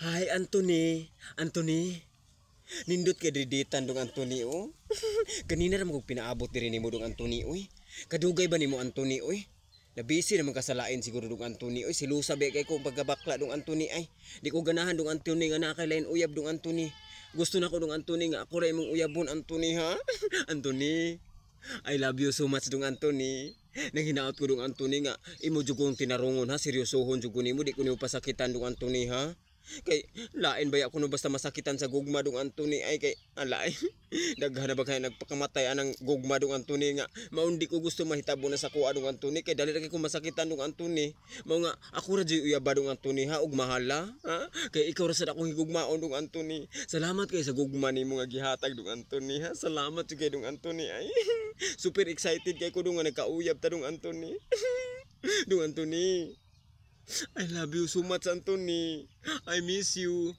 Hi, Anthony. Anthony. Nindot kay diditan dong Anthony, oh. Kanina ra mo kog pinaabot diri nimo dong Anthony, oy. Kadugay ba nimo Anthony, oy? Nabisi naman kasalain siguro dong Anthony, oy. Silusa ba kay ko pagkabakla dong Anthony, ay. Di ko ganahan dong Anthony nga naa kay lain uyab dong Anthony. Gusto na ko dong Anthony nga ako ra imong uyabon Anthony, ha? Anthony. I love you so much dong Anthony. Nang hinaot ko dong Anthony nga imo jugong tinarungon ha, seryosohon jud ko nimo, di ko nimo pasakitan dong Anthony, ha? Kay lain ba ako no basta masakitan sa gugma dong Anthony, ay kay alay. Daghan na ba kay nagpakamatay anang gugma dong Anthony nga maundi ko gusto mahitabo na sa kuha dong Anthony, kay dali ra kay ko masakitan dong Anthony. Mao nga ako ra jud uyaba dong Anthony, ha, ug mahala, ha? Kay ikaw ra sad akong higugmaon dong Anthony. Salamat kay sa gugma nimo nga gihatag dong Anthony, ha. Salamat jud kay dong Anthony, ay. Super excited kay ko dong nga nagkauyab ta dong Anthony. Dong Anthony. I love you so much, Anthony. I miss you.